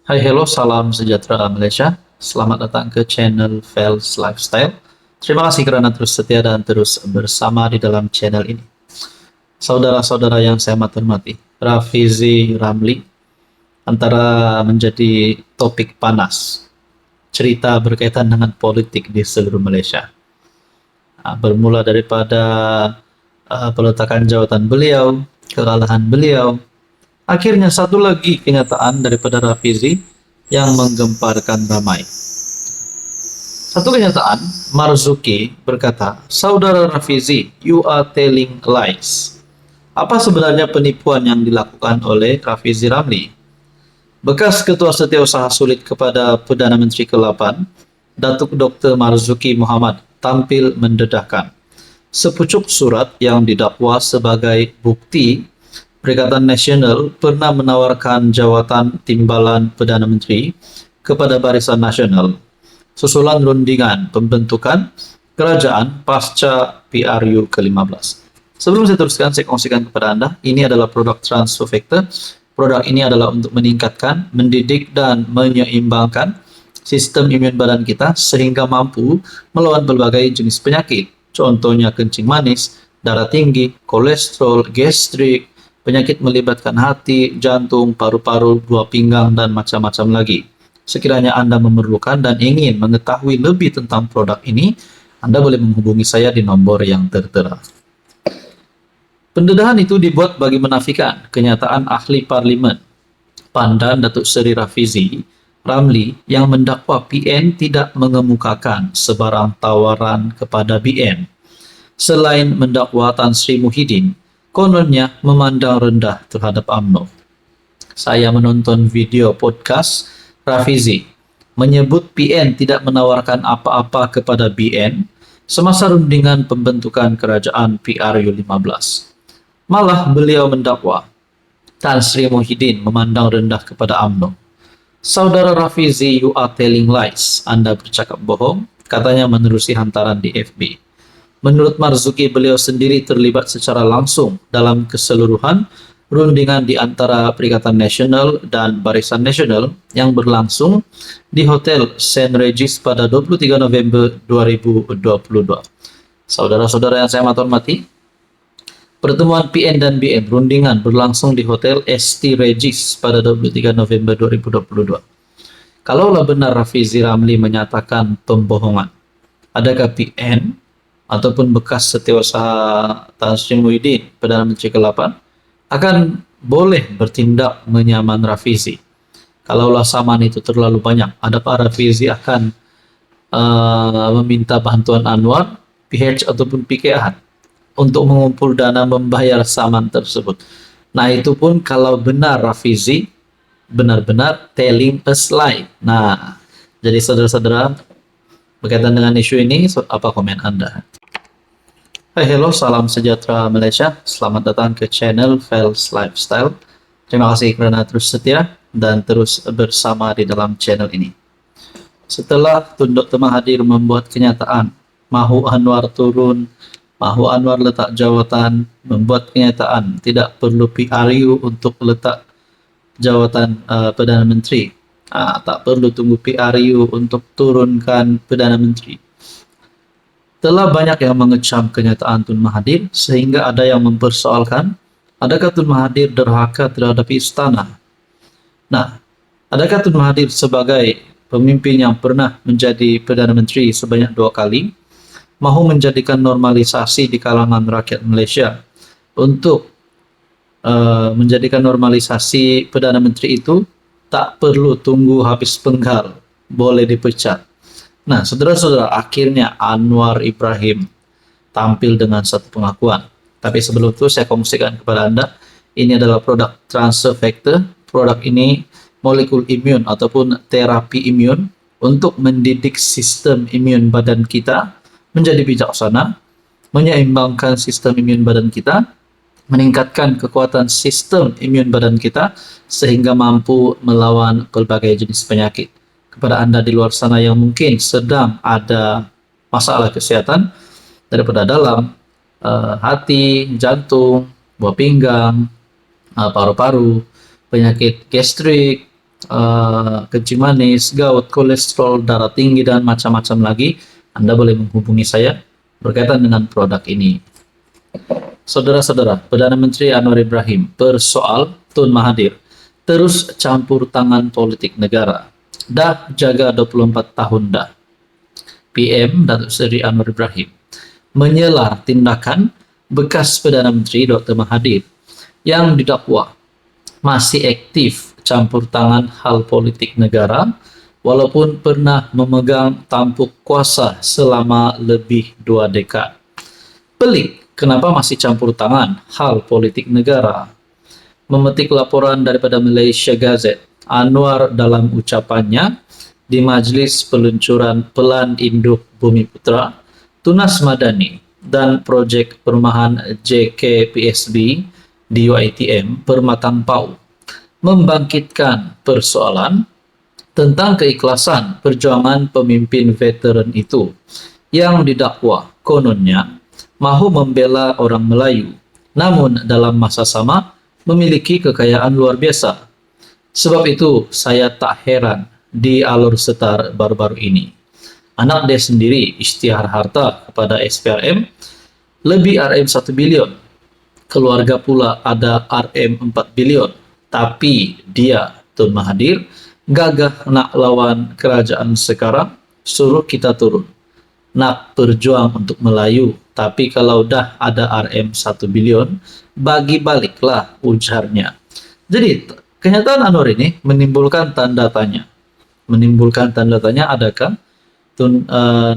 Hai, hello, salam sejahtera Malaysia. Selamat datang ke channel Fels Lifestyle. Terima kasih karena terus setia dan terus bersama di dalam channel ini. Saudara-saudara yang saya hormati, Rafizi Ramli antara menjadi topik panas cerita berkaitan dengan politik di seluruh Malaysia. Bermula daripada peletakan jawatan beliau, kekalahan beliau, akhirnya satu lagi kenyataan daripada Rafizi yang menggemparkan ramai. Satu kenyataan, Marzuki berkata, "Saudara Rafizi, you are telling lies." Apa sebenarnya penipuan yang dilakukan oleh Rafizi Ramli? Bekas Ketua Setiausaha Sulit kepada Perdana Menteri ke-8, Datuk Dr. Marzuki Muhammad, tampil mendedahkan. Sepucuk surat yang didakwa sebagai bukti Perikatan Nasional pernah menawarkan jawatan timbalan Perdana Menteri kepada Barisan Nasional susulan rundingan pembentukan kerajaan pasca PRU ke-15. Sebelum saya teruskan, saya kongsikan kepada Anda, ini adalah produk Transfer Factor. Produk ini adalah untuk meningkatkan, mendidik, dan menyeimbangkan sistem imun badan kita sehingga mampu melawan berbagai jenis penyakit. Contohnya kencing manis, darah tinggi, kolesterol, gastrik, penyakit melibatkan hati, jantung, paru-paru, buah pinggang, dan macam-macam lagi. Sekiranya Anda memerlukan dan ingin mengetahui lebih tentang produk ini, Anda boleh menghubungi saya di nomor yang tertera. Pendedahan itu dibuat bagi menafikan kenyataan ahli parlimen Pandan Datuk Seri Rafizi Ramli yang mendakwa PN tidak mengemukakan sebarang tawaran kepada BN. Selain mendakwa Tan Sri Muhyiddin, kononnya memandang rendah terhadap UMNO. Saya menonton video podcast Rafizi menyebut PN tidak menawarkan apa-apa kepada BN semasa rundingan pembentukan kerajaan PRU 15. Malah beliau mendakwa Tan Sri Muhyiddin memandang rendah kepada UMNO. Saudara Rafizi, you are telling lies. Anda bercakap bohong, katanya menerusi hantaran di FB. Menurut Marzuki, beliau sendiri terlibat secara langsung dalam keseluruhan rundingan di antara Perikatan Nasional dan Barisan Nasional yang berlangsung di Hotel St. Regis pada 23 November 2022. Saudara-saudara yang saya hormati, pertemuan PN dan BN rundingan berlangsung di Hotel ST Regis pada 23 November 2022. Kalaulah benar Rafizi Ramli menyatakan pembohongan, adakah PN ataupun bekas setiausaha Tan Sri Muhyiddin, Perdana Menteri ke-8, akan boleh bertindak menyaman Rafizi? Kalaulah saman itu terlalu banyak, adakah Rafizi akan meminta bantuan Anwar, PH ataupun PK Ahad untuk mengumpul dana membayar saman tersebut? Nah, itu pun kalau benar Rafizi benar-benar telling a lie. Nah, jadi saudara-saudara, berkaitan dengan isu ini, apa komen Anda? Hai, hello, salam sejahtera Malaysia. Selamat datang ke channel Fels Lifestyle. Terima kasih karena terus setia dan terus bersama di dalam channel ini. Setelah Tun Dr. Mahathir membuat kenyataan, mahu Anwar turun, mahu Anwar letak jawatan, membuat kenyataan tidak perlu PRU untuk letak jawatan Perdana Menteri. Tak perlu tunggu PRU untuk turunkan Perdana Menteri. Telah banyak yang mengecam kenyataan Tun Mahathir sehingga ada yang mempersoalkan, adakah Tun Mahathir derhaka terhadap istana? Nah, adakah Tun Mahathir sebagai pemimpin yang pernah menjadi Perdana Menteri sebanyak 2 kali, mahu menjadikan normalisasi di kalangan rakyat Malaysia untuk menjadikan normalisasi Perdana Menteri itu tak perlu tunggu habis penggal, boleh dipecat? Nah, saudara-saudara, akhirnya Anwar Ibrahim tampil dengan satu pengakuan. Tapi sebelum itu saya kongsikan kepada Anda, ini adalah produk Transfer Factor. Produk ini molekul imun ataupun terapi imun untuk mendidik sistem imun badan kita menjadi bijaksana, menyeimbangkan sistem imun badan kita, meningkatkan kekuatan sistem imun badan kita sehingga mampu melawan berbagai jenis penyakit. Kepada Anda di luar sana yang mungkin sedang ada masalah kesehatan daripada dalam, hati, jantung, buah pinggang, paru-paru, penyakit gastrik, kencing manis, gout, kolesterol, darah tinggi, dan macam-macam lagi, Anda boleh menghubungi saya berkaitan dengan produk ini. Saudara-saudara, Perdana Menteri Anwar Ibrahim persoal Tun Mahathir terus campur tangan politik negara. Dah jaga 24 tahun dah. PM Datuk Seri Anwar Ibrahim menyela tindakan bekas Perdana Menteri Dr. Mahathir yang didakwa masih aktif campur tangan hal politik negara walaupun pernah memegang tampuk kuasa selama lebih 2 dekad. Pelik, kenapa masih campur tangan hal politik negara? Memetik laporan daripada Malaysia Gazette, Anwar dalam ucapannya di Majlis Peluncuran Pelan Induk Bumi Putra, Tunas Madani dan Projek Perumahan JKPSB di UiTM Permatang Pau membangkitkan persoalan tentang keikhlasan perjuangan pemimpin veteran itu yang didakwa kononnya mahu membela orang Melayu, namun dalam masa sama memiliki kekayaan luar biasa. Sebab itu, saya tak heran di alur setar baru-baru ini. Anak dia sendiri isytihar harta kepada SPRM, lebih RM 1 bilion. Keluarga pula ada RM 4 bilion. Tapi dia, Tun Mahathir, gagah nak lawan kerajaan sekarang, suruh kita turun. Nak berjuang untuk Melayu, tapi kalau dah ada RM 1 bilion, bagi baliklah, ujarnya. Jadi, kenyataan Anwar ini menimbulkan tanda tanya. Menimbulkan tanda tanya, adakah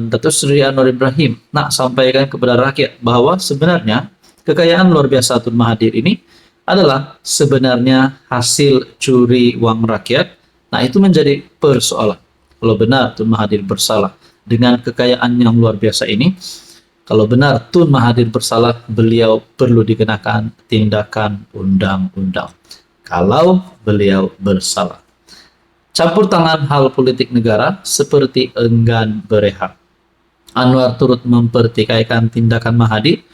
Datuk Seri Anwar Ibrahim nak sampaikan kepada rakyat bahwa sebenarnya kekayaan luar biasa Tun Mahathir ini adalah sebenarnya hasil curi uang rakyat. Nah, itu menjadi persoalan. Kalau benar Tun Mahathir bersalah dengan kekayaan yang luar biasa ini, kalau benar Tun Mahathir bersalah, beliau perlu dikenakan tindakan undang-undang. Kalau beliau bersalah. Campur tangan hal politik negara seperti enggan berehat. Anwar turut mempertikaikan tindakan Mahathir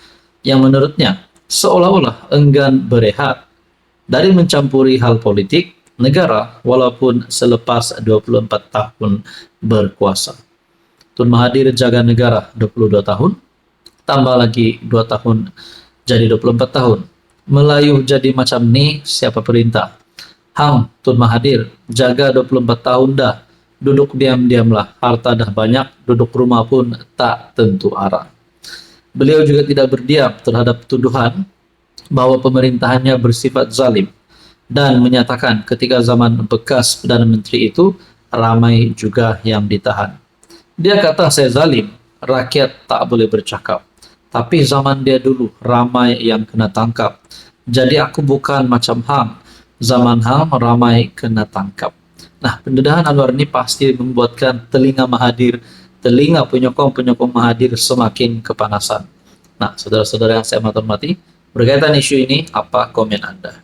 yang menurutnya seolah-olah enggan berehat dari mencampuri hal politik negara walaupun selepas 24 tahun berkuasa. Tun Mahathir jaga negara 22 tahun, tambah lagi 2 tahun jadi 24 tahun. Melayu jadi macam ni siapa perintah? Hang Tun Mahathir jaga 24 tahun dah, duduk diam-diamlah, harta dah banyak, duduk rumah pun tak tentu arah. Beliau juga tidak berdiam terhadap tuduhan bahwa pemerintahannya bersifat zalim dan menyatakan ketika zaman bekas Perdana Menteri itu ramai juga yang ditahan. Dia kata, saya zalim, rakyat tak boleh bercakap. Tapi zaman dia dulu ramai yang kena tangkap. Jadi aku bukan macam hang, zaman hang ramai kena tangkap. Nah, pendedahan Anwar ini pasti membuatkan telinga Mahathir, telinga penyokong-penyokong Mahathir semakin kepanasan. Nah, saudara-saudara yang saya hormati, berkaitan isu ini, apa komen Anda?